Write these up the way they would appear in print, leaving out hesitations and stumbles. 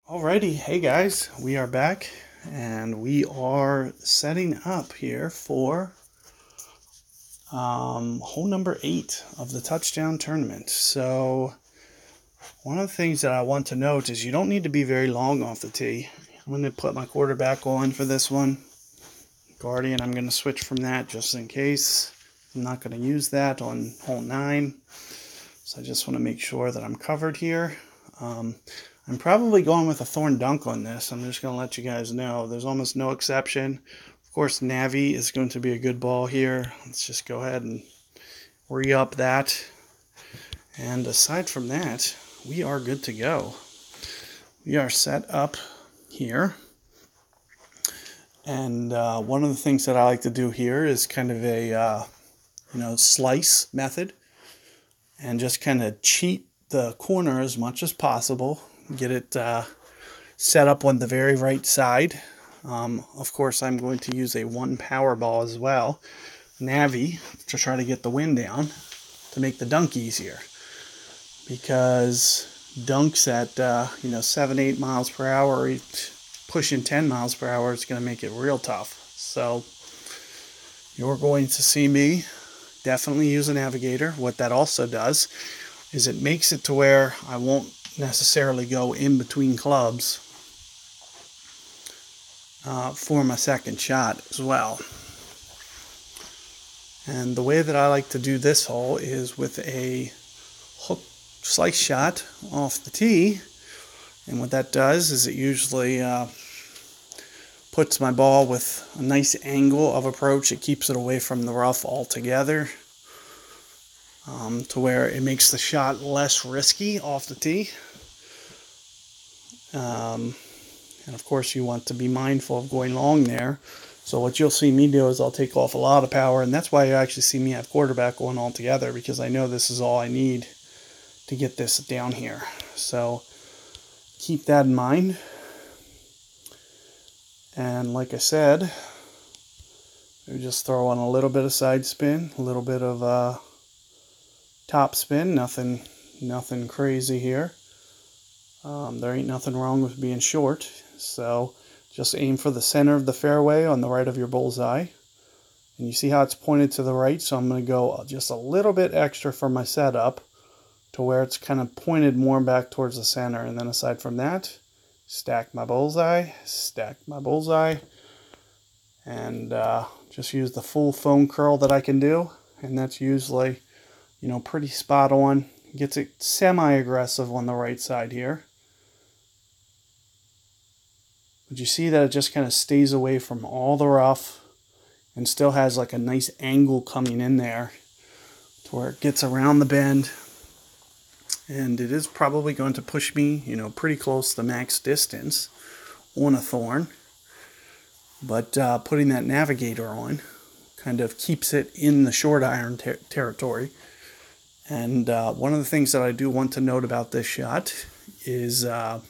Alrighty, hey guys, we are back and we are setting up here for hole number 8 of the touchdown tournament. So one of the things that I want to note is you don't need to be very long off the tee. I'm going to put my quarterback on for this one. Guardian, I'm going to switch from that just in case. I'm not going to use that on hole 9. So I just want to make sure that I'm covered here. I'm probably going with a Thorn Dunk on this. I'm just going to let you guys know. There's almost no exception. Of course, Navi is going to be a good ball here. Let's just go ahead and re-up that. And aside from that, we are good to go. We are set up here. And one of the things that I like to do here is kind of a slice method. And just kind of cheat the corner as much as possible. Get it set up on the very right side. Of course, I'm going to use a 1 power ball as well, Navi, to try to get the wind down to make the dunk easier. Because dunks at 7-8 miles per hour, pushing 10 miles per hour, is going to make it real tough. So you're going to see me definitely use a navigator. What that also does is it makes it to where I won't necessarily go in between clubs for my second shot as well. And the way that I like to do this hole is with a hook slice shot off the tee. And what that does is it usually puts my ball with a nice angle of approach. It keeps it away from the rough altogether. To where it makes the shot less risky off the tee. And of course you want to be mindful of going long there. So what you'll see me do is I'll take off a lot of power, and that's why you actually see me have quarterback going altogether, because I know this is all I need to get this down here. So keep that in mind. And like I said, we just throw on a little bit of side spin, a little bit of top spin, nothing crazy here. There ain't nothing wrong with being short, so just aim for the center of the fairway on the right of your bullseye. And you see how it's pointed to the right, so I'm going to go just a little bit extra for my setup to where it's kind of pointed more back towards the center. And then aside from that, stack my bullseye, and just use the full foam curl that I can do, and that's usually pretty spot on. Gets it semi-aggressive on the right side here. But you see that it just kind of stays away from all the rough and still has like a nice angle coming in there to where it gets around the bend. And it is probably going to push me, pretty close to the max distance on a Thorn. But putting that navigator on kind of keeps it in the short iron territory. And one of the things that I do want to note about this shot is one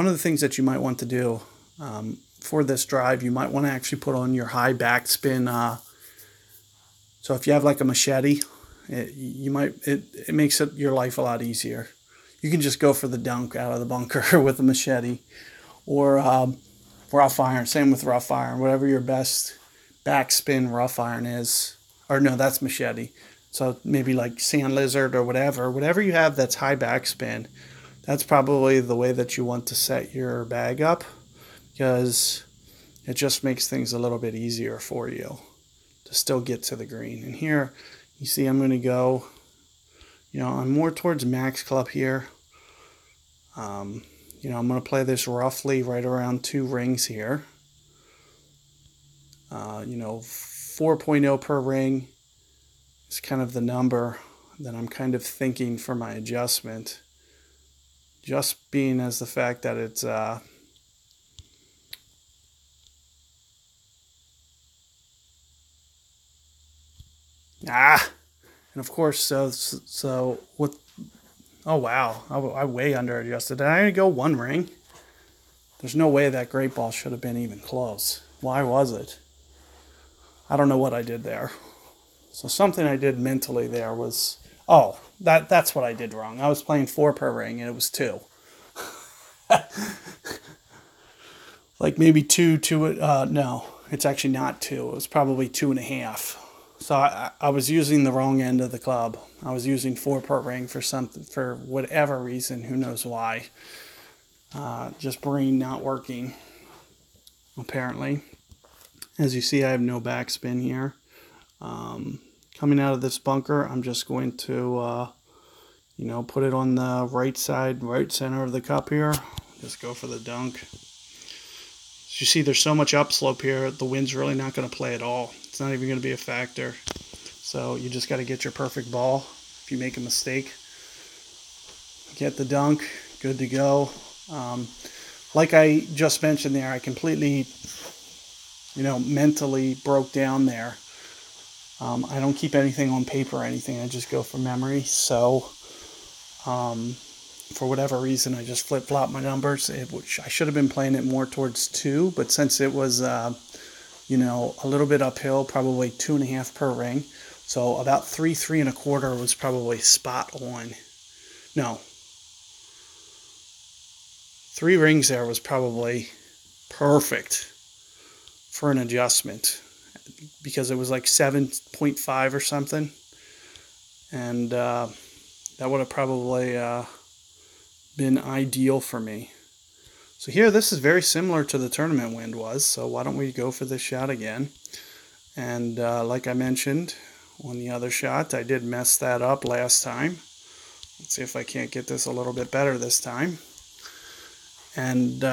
of the things that you might want to do for this drive, you might want to actually put on your high backspin. So if you have like a machete, it makes your life a lot easier. You can just go for the dunk out of the bunker with a machete, or rough iron. Same with rough iron. Whatever your best backspin rough iron is. Or no, that's machete. So maybe like Sand Lizard or whatever you have that's high backspin, that's probably the way that you want to set your bag up, because it just makes things a little bit easier for you to still get to the green. And here, you see I'm going to go, I'm more towards max club here. I'm going to play this roughly right around 2 rings here. 4.0 per ring is kind of the number that I'm kind of thinking for my adjustment. Just being as the fact that it's and of course, so with, oh wow, I way under adjusted. Did I only go 1 ring? There's no way that great ball should have been even close. Why was it? I don't know what I did there. So something I did mentally there was, oh, That's what I did wrong. I was playing 4 per ring and it was 2. Like maybe no, it's actually not 2. It was probably 2.5. So I was using the wrong end of the club. I was using 4 per ring for whatever reason, who knows why. Just brain not working, apparently. As you see, I have no backspin here. Coming out of this bunker, I'm just going to, put it on the right side, right center of the cup here. Just go for the dunk. As you see, there's so much upslope here, the wind's really not going to play at all. It's not even going to be a factor. So you just got to get your perfect ball. If you make a mistake, get the dunk, good to go. Like I just mentioned there, I completely, mentally broke down there. I don't keep anything on paper or anything. I just go from memory. So for whatever reason, I just flip-flopped my numbers, which I should have been playing it more towards 2. But since it was, a little bit uphill, probably 2.5 per ring. So about 3.25 was probably spot on. No. 3 rings there was probably perfect for an adjustment because it was like 7.5 or something. And that would have probably been ideal for me. So here, this is very similar to the tournament wind was. So why don't we go for this shot again? And like I mentioned on the other shot, I did mess that up last time. Let's see if I can't get this a little bit better this time. And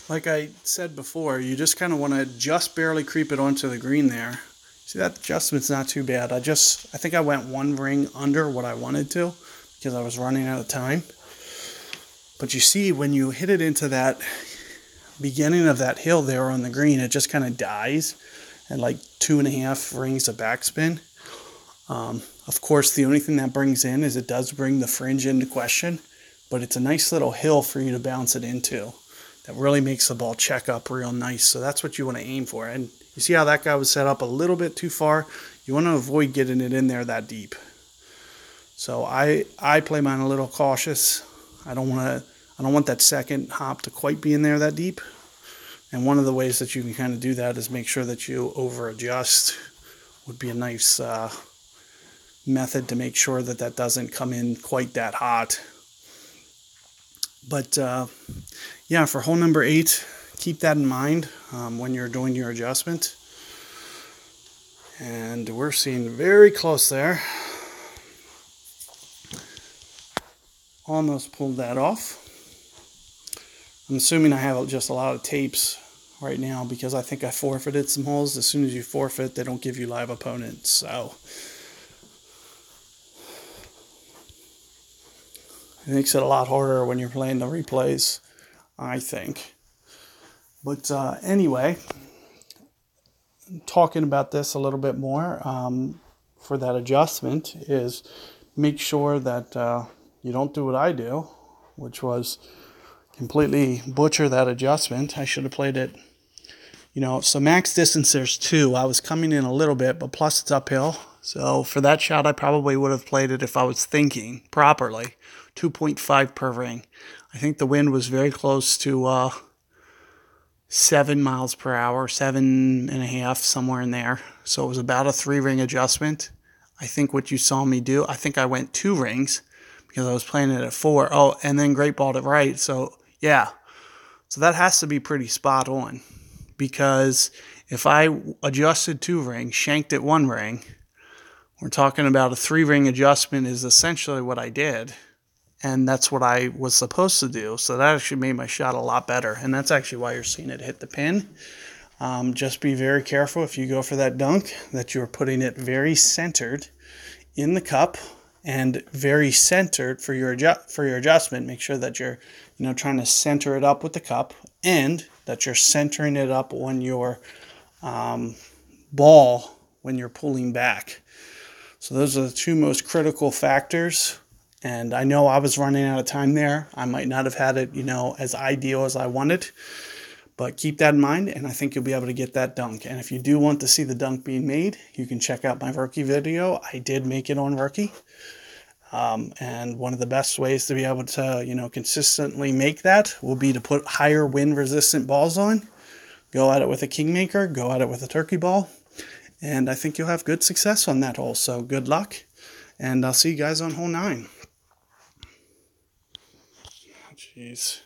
like I said before, you just kind of want to just barely creep it onto the green there. See, that adjustment's not too bad. I think I went 1 ring under what I wanted to because I was running out of time. But you see, when you hit it into that beginning of that hill there on the green, it just kind of dies at like 2.5 rings of backspin. Of course, the only thing that brings in is it does bring the fringe into question, but it's a nice little hill for you to bounce it into. That really makes the ball check up real nice. So that's what you want to aim for. And you see how that guy was set up a little bit too far? You want to avoid getting it in there that deep. So I play mine a little cautious. I don't want that second hop to quite be in there that deep. And one of the ways that you can kind of do that is make sure that you over adjust. Would be a nice method to make sure that that doesn't come in quite that hot. But yeah, for hole number 8, keep that in mind when you're doing your adjustment. And we're seeing very close there. Almost pulled that off. I'm assuming I have just a lot of tapes right now because I think I forfeited some holes. As soon as you forfeit, they don't give you live opponents. So it makes it a lot harder when you're playing the replays, I think. But anyway, talking about this a little bit more for that adjustment is make sure that you don't do what I do, which was completely butcher that adjustment. I should have played it, so max distance there's 2. I was coming in a little bit, but plus it's uphill. So for that shot, I probably would have played it if I was thinking properly. 2.5 per ring. I think the wind was very close to 7 miles per hour, 7.5, somewhere in there. So it was about a 3-ring adjustment. I think what you saw me do, I think I went 2 rings because I was playing it at 4. Oh, and then great balled it right. So yeah, so that has to be pretty spot on because if I adjusted 2 rings, shanked it 1 ring, we're talking about a 3-ring adjustment is essentially what I did. And that's what I was supposed to do. So that actually made my shot a lot better. And that's actually why you're seeing it hit the pin. Just be very careful if you go for that dunk that you're putting it very centered in the cup and very centered for your adjustment. Make sure that you're trying to center it up with the cup and that you're centering it up on your ball when you're pulling back. So those are the 2 most critical factors. And I know I was running out of time there. I might not have had it, as ideal as I wanted. But keep that in mind, and I think you'll be able to get that dunk. And if you do want to see the dunk being made, you can check out my Vokey video. I did make it on Vokey. And one of the best ways to be able to, consistently make that will be to put higher wind resistant balls on. Go at it with a Kingmaker, go at it with a turkey ball, and I think you'll have good success on that hole. So good luck, and I'll see you guys on hole 9. Jeez.